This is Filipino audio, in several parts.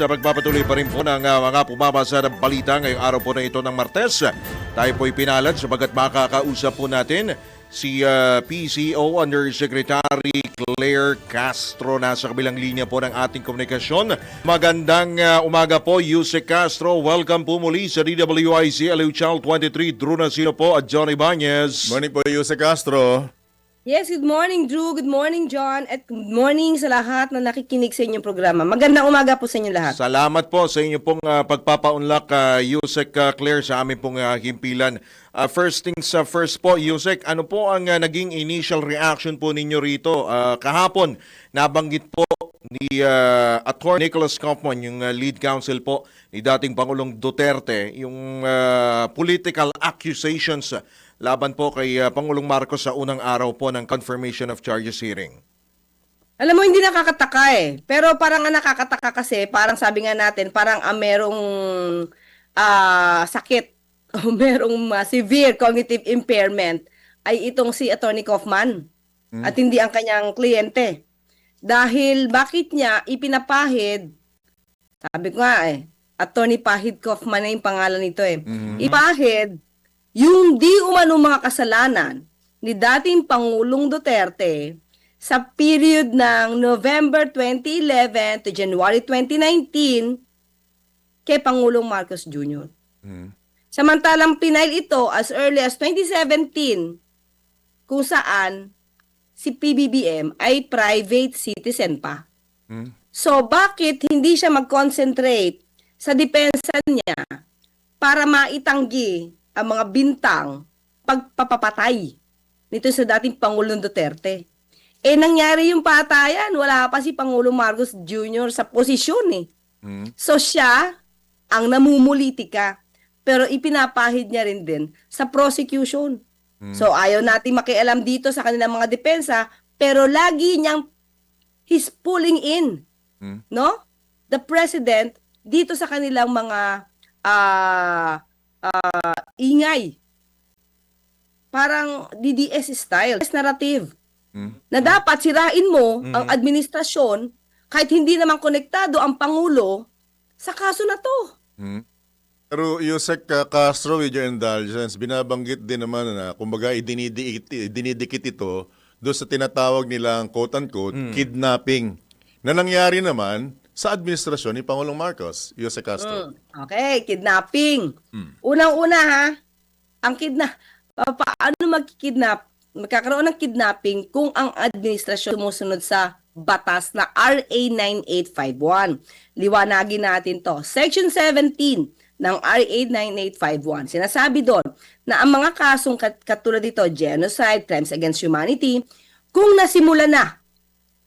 pagpapatuloy pa rin po ng mga pumabasa ng balita ngayong araw po na ito ng Martes. Tayo po'y pinalad sabagat makakausap po natin si PCO Undersecretary Claire Castro. Nasa kabilang linya po ng ating komunikasyon. Magandang umaga po, Yusek Castro. Welcome po muli sa DWIC Aliw Channel 23. Drew Nasino po at John Ibanez. Morning po, Yusek Castro. Yes, good morning Drew, good morning John, at good morning sa lahat na nakikinig sa inyong programa. Magandang umaga po sa inyo lahat. Salamat po sa inyo pong pagpapaunlak, Yusek Claire, sa aming pong himpilan. First things first po, Yusek, ano po ang naging initial reaction po ninyo rito? Kahapon, nabanggit po ni Attorney Nicholas Kaufman, yung lead counsel po ni dating Pangulong Duterte, yung political accusations laban po kay Pangulong Marcos sa unang araw po ng confirmation of charges hearing. Alam mo, hindi nakakataka eh. Pero parang nakakataka kasi, parang sabi nga natin, parang merong sakit o merong severe cognitive impairment ay itong si Attorney Kaufman at hindi ang kanyang kliyente. Dahil bakit niya ipinapahid, sabi ko nga Attorney Pahid Kaufman na yung pangalan nito ipahid yung di umano mga kasalanan ni dating Pangulong Duterte sa period ng November 2011 to January 2019 kay Pangulong Marcos Jr. Samantalang pinail ito as early as 2017 kung saan si PBBM ay private citizen pa. So bakit hindi siya mag-concentrate sa depensa niya para maitanggi ang mga bintang pagpapapatay nito sa dating Pangulong Duterte? Nangyari yung patayan, wala pa si Pangulong Marcos Jr. sa posisyon So siya ang namumulitika, pero ipinapahid niya rin din sa prosecution. So ayaw nating makialam dito sa kanilang mga depensa, pero lagi niyang he's pulling in no? The President dito sa kanilang mga ingay. Parang DDS style, narrative. Na dapat sirain mo ang administrasyon kahit hindi naman konektado ang Pangulo sa kaso na to. Pero Yusek Castro, with your indulgence, binabanggit din naman na kumbaga idinidikit ito doon sa tinatawag nilang quote-unquote kidnapping na nangyari naman sa administrasyon ni Pangulong Marcos. Yusek Castro. Okay, kidnapping. Unang-una ang paano magkakaroon ng kidnapping kung ang administrasyon sumusunod sa batas na RA 9851. Liwanagin natin to. Section 17 ng RA 9851. Sinasabi doon na ang mga kasong katulad dito, genocide, crimes against humanity, kung nasimula na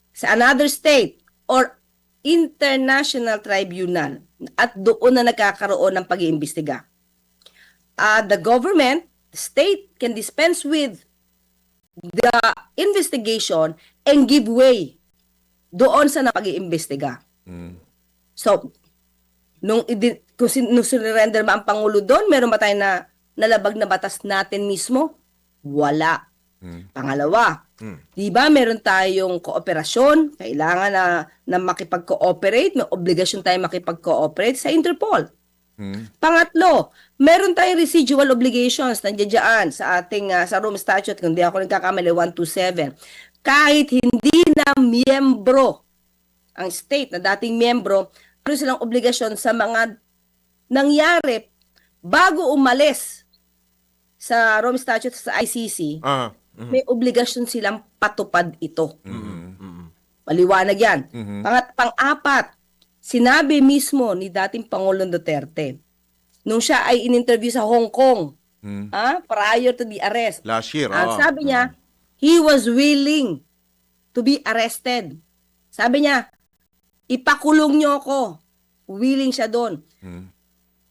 sa another state or international tribunal at doon na nagkakaroon ng pag-iimbestiga, the government, the state can dispense with the investigation and give way doon sa pag-iimbestiga. So, nung sinurrender ba ang Pangulo doon, meron ba tayo na nalabag na batas natin mismo? Wala. Pangalawa, di ba meron tayong kooperasyon, kailangan na makipag-cooperate, may obligasyon tayo makipag-cooperate sa Interpol. Pangatlo, meron tayong residual obligations nandiyan sa ating sa Rome Statute, kung di ako nagkakamali, 127. Kahit hindi na miyembro ang state na dating miyembro, meron silang obligasyon sa mga nangyari bago umalis sa Rome Statute sa ICC. May obligasyon silang patupad ito. Maliwanag yan. Pang-apat, sinabi mismo ni dating Pangulong Duterte nung siya ay in-interview sa Hong Kong prior to the arrest. Last year. Sabi niya, he was willing to be arrested. Sabi niya, ipakulong niyo ako. Willing siya doon.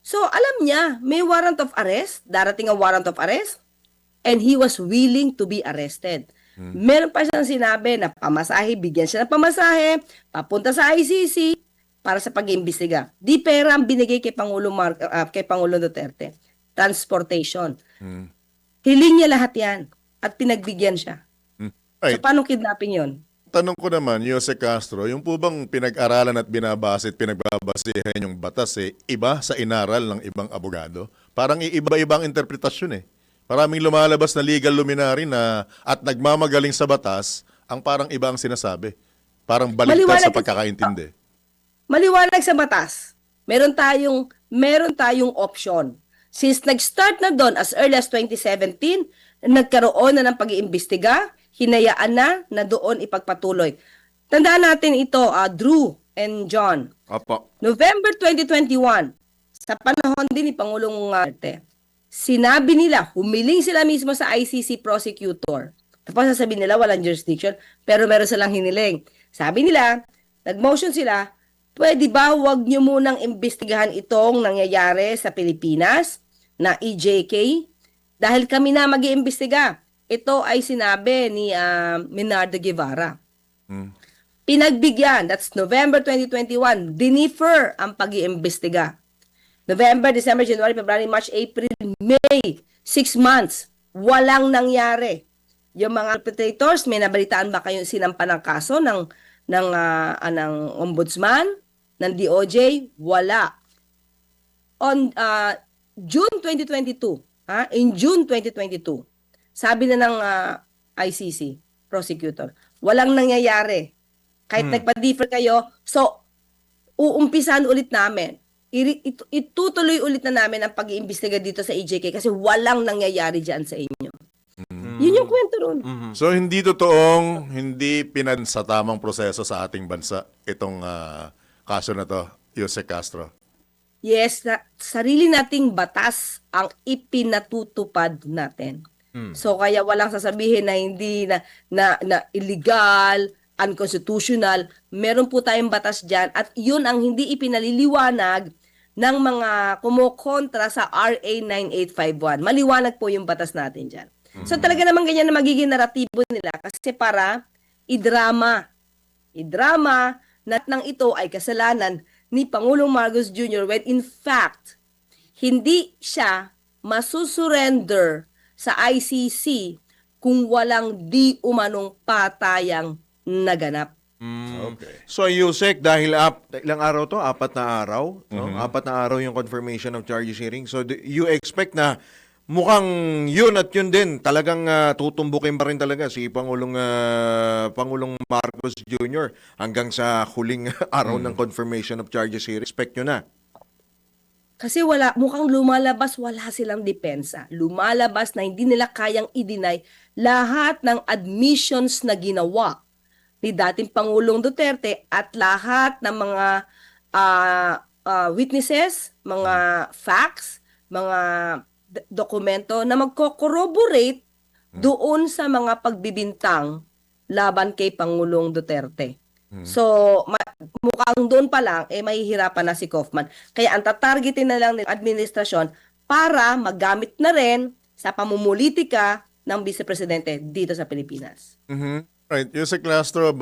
So, alam niya, may warrant of arrest, darating ang warrant of arrest, and he was willing to be arrested. Meron pa siyang sinabi na pamasahe, bigyan siya ng pamasahe, papunta sa ICC para sa pag-iimbestiga. Di pera ang binigay kay Pangulong Duterte. Transportation. Hiling niya lahat yan at pinagbigyan siya. So, paano kidnapping yon? tanong ko naman, Jose Castro, yung po bang pinag-aralan at binabase at pinagbabasihan yung batas iba sa inaral ng ibang abogado? Parang iiba-ibang interpretasyon eh. Maraming lumalabas na legal luminary na at nagmamagaling sa batas, ang parang iba ang sinasabi. Parang baligtad Maliwanag sa pagkakaintindi. Maliwanag sa batas. Meron tayong option. Since nag-start na doon as early as 2017, nagkaroon na ng pag-iimbestiga, hinayaan na doon ipagpatuloy. Tandaan natin ito, Drew and John. Opo. November 2021, sa panahon din ni Pangulong Duterte, sinabi nila, humiling sila mismo sa ICC prosecutor. Tapos sasabihin nila walang jurisdiction, pero meron silang hiniling. Sabi nila, nag-motion sila, pwede ba wag nyo munang imbestigahan itong nangyayari sa Pilipinas na EJK? Dahil kami na mag-iimbestiga. Ito ay sinabi ni Minardo Guevara. Pinagbigyan, that's November 2021, dinifer ang pag-iimbestiga. November, December, January, February, March, April, May, 6 months, walang nangyari. Yung mga perpetrators, may nabalitaan ba kayo sinampa ng kaso ng ombudsman, ng DOJ? Wala. On June 2022, in June 2022, sabi na ng ICC prosecutor, walang nangyayari. Kahit nagpa-differ kayo, so uumpisahan ulit namin. Itutuloy ulit na namin ang pag-iimbestiga dito sa EJK kasi walang nangyayari dyan sa inyo. Yun yung kwento ron. So hindi totoong hindi pinan sa tamang proseso sa ating bansa itong kaso na to, Jose Castro. Yes, sarili nating batas ang ipinatutupad natin. So kaya walang sasabihin na hindi na illegal, unconstitutional. Meron po tayong batas diyan at 'yun ang hindi ipinaliliwanag ng mga kumokontra sa RA 9851. Maliwanag po yung batas natin diyan. So talaga naman ganyan na magiging naratibo nila kasi para idrama na nang ito ay kasalanan ni Pangulong Marcos Jr. when in fact hindi siya masusurrender sa ICC kung walang di umanong patayang naganap. Okay. So, Yusek, dahil ilang araw to? 4 na araw? No? 4 na araw yung confirmation of charges hearing. So, you expect na mukhang yun at yun din talagang tutumbukin pa rin talaga si Pangulong Marcos Jr. hanggang sa huling araw ng confirmation of charges hearing. Expect nyo na. Kasi mukhang lumalabas, wala silang depensa. Lumalabas na hindi nila kayang i-deny lahat ng admissions na ginawa ni dating Pangulong Duterte at lahat ng mga witnesses, mga facts, mga dokumento na magko-corroborate doon sa mga pagbibintang laban kay Pangulong Duterte. So, mukhang doon pa lang, mahihirapan na si Kaufman. Kaya ang tatargetin na lang ng administrasyon para magamit na rin sa pamumulitika ng Vice Presidente dito sa Pilipinas. Right. Jose Castro,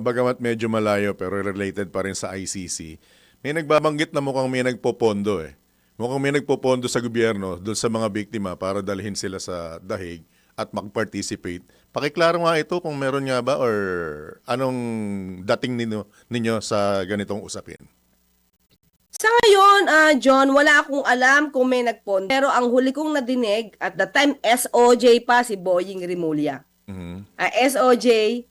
bagamat medyo malayo pero related pa rin sa ICC, may nagbabanggit na mukhang may nagpopondo eh. Mukhang may nagpopondo sa gobyerno doon sa mga biktima para dalhin sila sa dahig at mag-participate. Pakiklaro nga ito kung meron nga ba or anong dating ninyo sa ganitong usapin. Sa ngayon, John, wala akong alam kung may nagpondo. Pero ang huli kong nadinig, at the time, SOJ pa si Boying Rimulya. SOJ,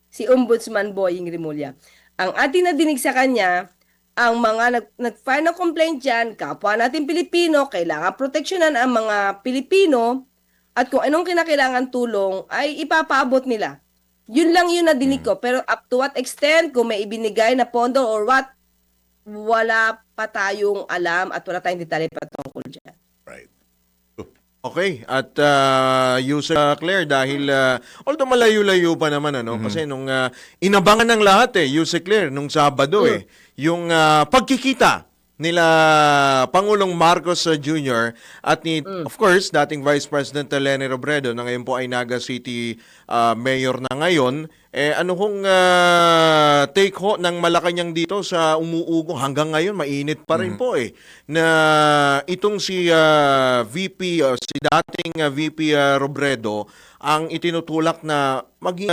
si Ombudsman Boying Rimulya. Ang ating nadinig sa kanya, ang mga nag-file ng complaint dyan, kapwa natin Pilipino, kailangan proteksyonan ang mga Pilipino at kung anong kinakailangan tulong ay ipapaabot nila. Yun lang yun nadinig ko. Pero up to what extent, kung may ibinigay na pondo or what, wala pa tayong alam at wala tayong detalye patungkol dyan. Right. Okay, at Yusek Claire, dahil although malayo-layo pa naman kasi nung inabangan ng lahat Yusek Claire nung Sabado yung pagkikita nila Pangulong Marcos Jr. at ni of course dating Vice President Leni Robredo na ngayon po ay Naga City Mayor na ngayon. Ano kung take ho ng Malacanang dito sa umuugong hanggang ngayon mainit pa rin po na itong si VP si dating VP Robredo ang itinutulak na maging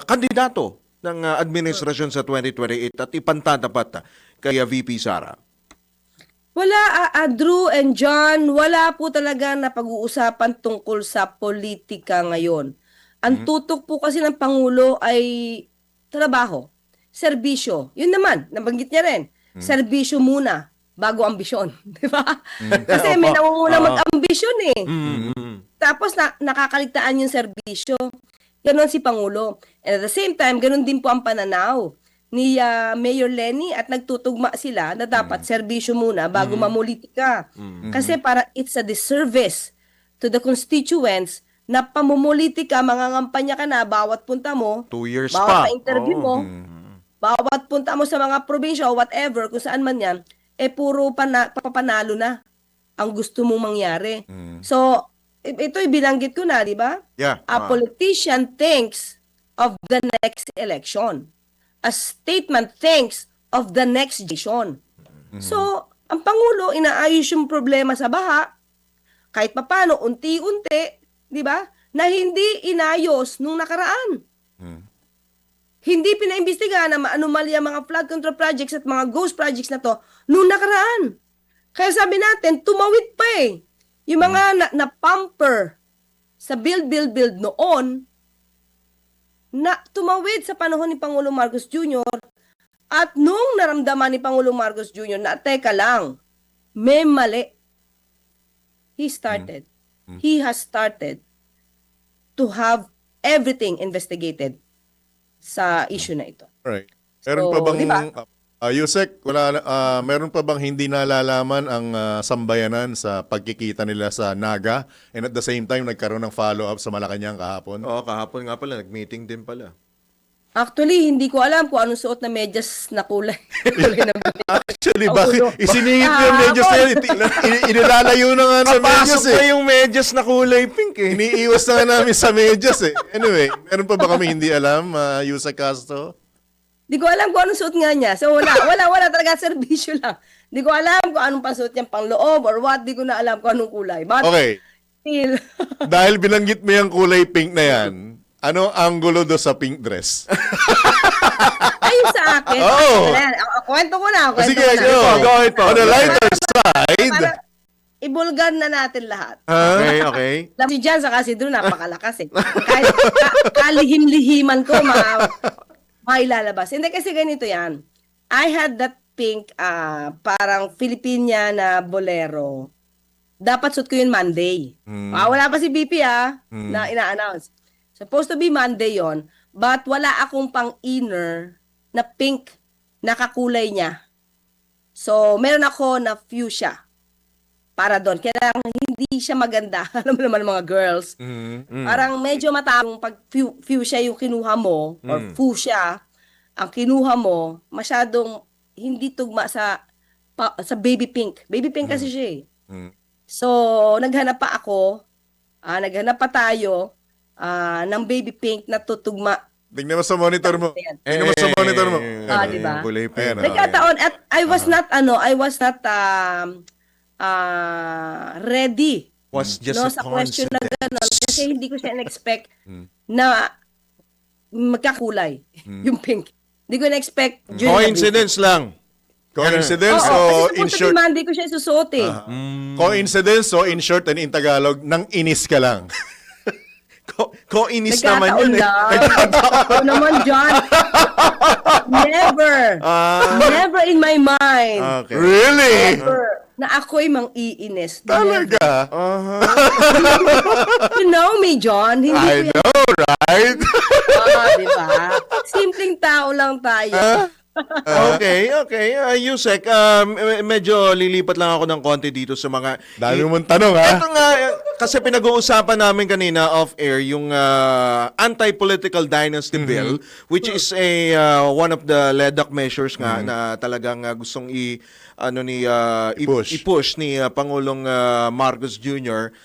kandidato ng administrasyon sa 2028 at ipantatapat kay VP Sara? Wala, Drew and John, wala po talaga na pag-uusapan tungkol sa politika ngayon. Ang tutok po kasi ng Pangulo ay trabaho, serbisyo. Yun naman, nabanggit niya rin. Serbisyo muna, bago ambisyon. Di ba? Kasi may nangunguna mag-ambisyon eh. Tapos nakakaligtaan yung serbisyo. Ganon si Pangulo. And at the same time, ganon din po ang pananaw ni Mayor Lenny at nagtutugma sila na dapat serbisyo muna bago mamulitika. Kasi para it's a disservice to the constituents na pamumulitika, mangangampanya ka na bawat punta mo, 2 years bawat pa. interview mo, bawat punta mo sa mga probinsya o whatever, kung saan man yan, puro papanalo na ang gusto mong mangyari. So, ito'y binanggit ko na, di ba? Yeah. A politician thinks of the next election. A statement thinks of the next election. So, ang Pangulo, inaayos yung problema sa baha, kahit papano, unti-unti, di ba? Na hindi inayos nung nakaraan. Hindi pinaimbestigahan na maanumalya mga flood control projects at mga ghost projects na to nung nakaraan. Kaya sabi natin, tumawid pa eh. Yung mga na-pumper sa build noon, na tumawid sa panahon ni Pangulong Marcos Jr. At nung naramdaman ni Pangulong Marcos Jr. na teka lang, may mali. He has started to have everything investigated sa issue na ito. Alright. Meron So, pa bang, di ba? Yusek, meron pa bang hindi nalalaman ang sambayanan sa pagkikita nila sa Naga and at the same time nagkaroon ng follow-up sa Malacanang kahapon? Oo, kahapon nga pala, nag-meeting din pala. Actually, hindi ko alam kung anong suot na medyas na kulay. Kulay ng Actually, Ang bakit? ulo. Isiningit ko yung medyas na yun. Inilalayo na nga sa medyas Papasok eh. pa yung medyas na kulay pink eh. Iniiwas na nga namin sa medyas eh. Anyway, meron pa ba kami hindi alam, Yusek Castro? Di ko alam kung anong suot nga niya. So wala talaga, serbisyo lang. Di ko alam kung anong pasuot niyang pang loob or what. Di ko na alam kung anong kulay. But Okay. still, Dahil binanggit mo yung kulay pink na yan, ano ang angulo do sa pink dress? ayun sa akin. Oo. Ayan, kwento ko na. Sige, Kwento ko na. go ahead po. On the lighter side, Para ibulgar na natin lahat. Okay, okay. Alam si Jan saka si Drew, napakalakas eh. Kahit kalihim-lihiman ko, mailalabas. Hindi kasi ganito yan. I had that pink, parang Filipina na bolero. Dapat suot ko yun Monday. Wala pa si BP na ina-announce. Supposed to be Monday yon, but wala akong pang-inner na pink na kakulay niya. So, meron ako na fuchsia para doon. Kailangan hindi siya maganda. Alam mo naman mga girls. Parang medyo matapang pag fuchsia yung kinuha mo or fuchsia ang kinuha mo, masyadong hindi tugma sa baby pink. Baby pink kasi siya eh. So, naghanap pa ako, naghanap pa tayo ng baby pink na tutugma. tingnan mo sa monitor mo. Tingnan mo sa monitor mo. Di ba? Kulay pink. Ayan, Nagkataon at I was not ready Was just no, a sa question na coincidence. gano'n kasi hindi ko siya in-expect na magkakulay yung pink. Hindi ko in-expect during the Coincidence lang. Coincidence Oo, o kasi in supposed to short? be Monday ko siya isusuot eh. Coincidence o in short and in Tagalog, nang inis ka lang. Ko-inis naman Nagkataon yun eh. lang. Ako naman, John. Never. Never in my mind. Okay. Really? Never. Na ako'y mang-iinis. Never. Talaga? You know me, John. Hindi I ko yan. know, right? Di ba? Simpleng tao lang tayo. Okay. Yusek, medyo lilipat lang ako ng konti dito sa mga... Dami mong tanong, ha? Ito nga, kasi pinag-uusapan namin kanina off-air yung anti-political dynasty bill, which is one of the LEDAC measures nga na talagang gustong i-push ni Pangulong Marcos Jr.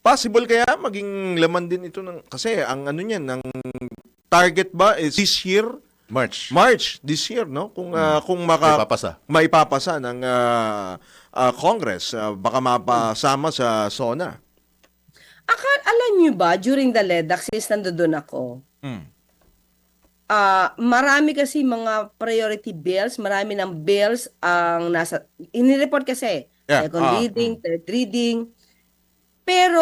Possible kaya maging laman din ito ng... Kasi ang ng target ba is this year? March. This year, no? Kung Ipapasa. maipapasa ng Congress, baka mapasama sa SONA. Alam niyo ba, during the LEDAC, since nandoon ako, marami kasi mga priority bills, marami ng bills ang nasa, inireport kasi, Yeah, second reading, third reading. Pero,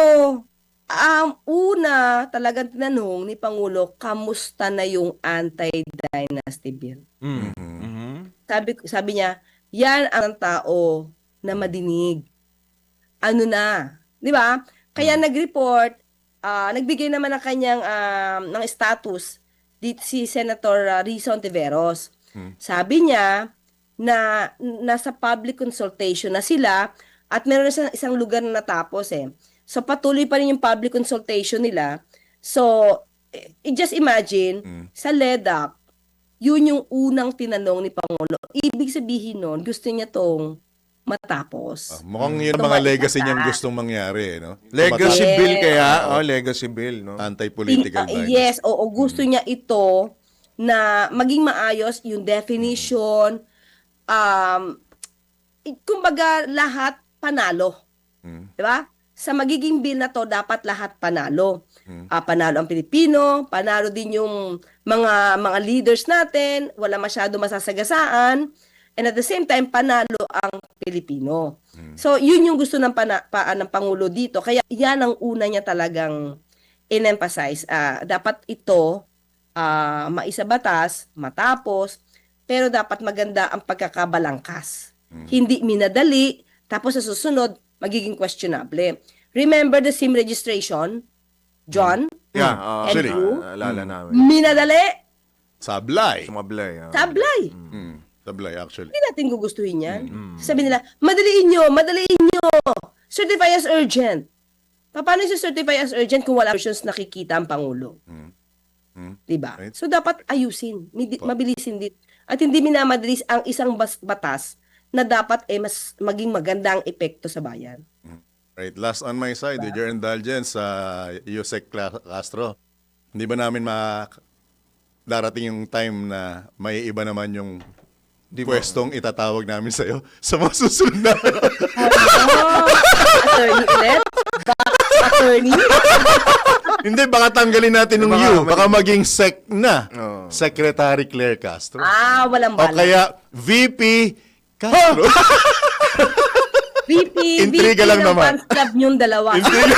ang una talagang tinanong ni Pangulo, kamusta na yung anti-dynasty bill? Sabi niya, yan ang tao na madinig. Ano na? Di ba? Kaya nag-report, nagbigay naman ng kanyang ng status dito si Senator Rizzo Ontiveros. Sabi niya na nasa public consultation na sila at meron na isang lugar na natapos eh. So patuloy pa rin yung public consultation nila. So just imagine sa LEDAC, yun yung unang tinanong ni Pangulo. Ibig sabihin nun, gusto niya tong matapos. Mukhang yun mga legacy niyang gustong mangyari, no? Legacy Yes. bill kaya? Legacy bill, no? Anti-political violence. Yes, oo, gusto niya ito na maging maayos yung definition. Kumbaga lahat panalo. 'Di ba? Sa magiging bill na to dapat lahat panalo. Panalo ang Pilipino, panalo din yung mga leaders natin, wala masyado masasagasaan, and at the same time panalo ang Pilipino. So yun yung gusto ng ng Pangulo dito. Kaya yan ang una niya talagang in-emphasize. Dapat ito maisabatas, matapos, pero dapat maganda ang pagkakabalangkas. Hindi minadali, tapos sa susunod, magiging questionable. Remember the SIM registration, John? Yeah, Andrew? alala namin. Minadali, Sablay. Sumablay. sablay. Sablay, actually. Hindi natin gugustuhin yan. Sabi nila, madaliin nyo. Certify as urgent. Paano yung certify as urgent kung wala versions nakikita ang Pangulo? Diba? Right. So, dapat ayusin. Mabilisin din. At hindi minamadalis ang isang batas na dapat mas maging magandang epekto sa bayan. Right, last on my side, with your indulgence, Yusek Castro, hindi ba namin darating yung time na may iba naman yung pwestong itatawag namin sa'yo sa mga susunod na? Attorney ulit? Attorney? Hindi, baka tanggalin natin yung Baka you. Baka maging sec na. Oh. Secretary Claire Castro. Walang O bala. kaya VP Castro. VP Intriga lang ng naman. fans club niyong dalawa. Intriga.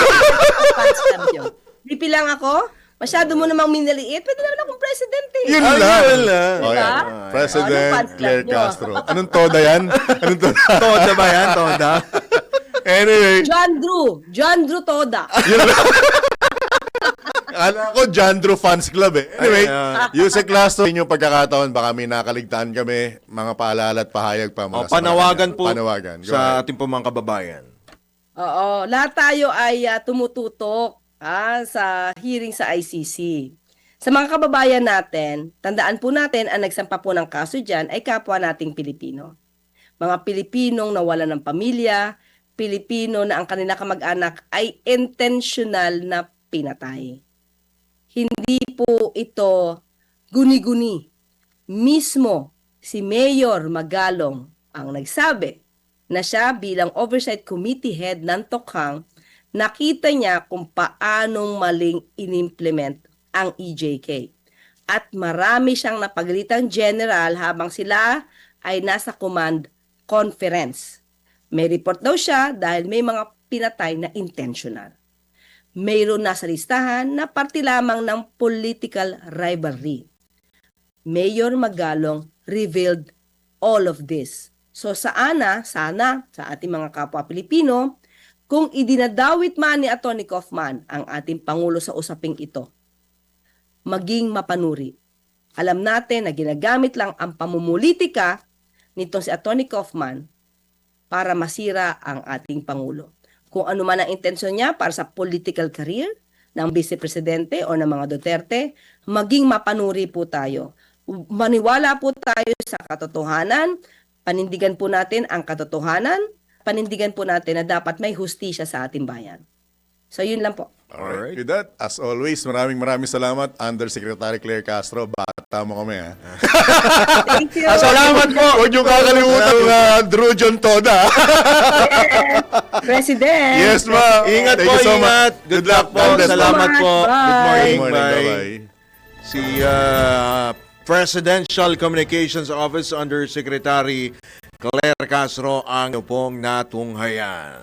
Fans club niyo. VP lang ako? Masyado mo namang minaliit. Pwede naman akong president eh. Yun Ah, lang. yun lang. O, Diba? yan. President Anong fans club Claire nyo? Castro. Anong toda yan? Anong toda? Toda ba yan? Toda? Anyway, John Drew Toda. alam ko, Jandro Fans Club eh. Anyway, Ay, Yusek Castro, inyong pagkakataon, baka may nakaligtaan kami, mga paalala at pahayag pa mula sa Panawagan Malacanang. po Panawagan. Go sa ahead. ating po mga kababayan. Oo, lahat tayo ay tumututok sa hearing sa ICC. Sa mga kababayan natin, tandaan po natin ang nagsampa po ng kaso dyan ay kapwa nating Pilipino. Mga Pilipinong nawalan ng pamilya, Pilipino na ang kanilang kamag-anak ay intentional na pinatay. Hindi po ito guni-guni. Mismo si Mayor Magalong ang nagsabi na siya bilang Oversight Committee Head ng Tokhang, nakita niya kung paanong maling inimplement ang EJK. At marami siyang napagalitang general habang sila ay nasa command conference. May report daw siya dahil may mga pinatay na intentional. Mayroon nasa listahan na parte lamang ng political rivalry. Mayor Magalong revealed all of this. So sana sa ating mga kapwa Pilipino, kung idinadawit man ni Atty. Kaufman ang ating Pangulo sa usaping ito, maging mapanuri. Alam natin na ginagamit lang ang pamumulitika nitong si Atty. Kaufman para masira ang ating Pangulo. Kung ano man ang intensyon niya para sa political career ng Vice Presidente o ng mga Duterte, maging mapanuri po tayo. Maniwala po tayo sa katotohanan, panindigan po natin ang katotohanan, panindigan po natin na dapat may hustisya sa ating bayan. So yun lang po. Alright. With that, as always, maraming salamat, Undersecretary Claire Castro. Bata mo kami, ha? Thank you. Salamat po! Huwag niyo kakalimutan Drew John Toda. President. Yes, ma'am. Ingat Thank po, you so ingat. much. Good luck po. God bless. Salamat po. Bye. Good morning. Good morning. Bye. Bye-bye. Si Presidential Communications Office Undersecretary Claire Castro ang pong natunghayan.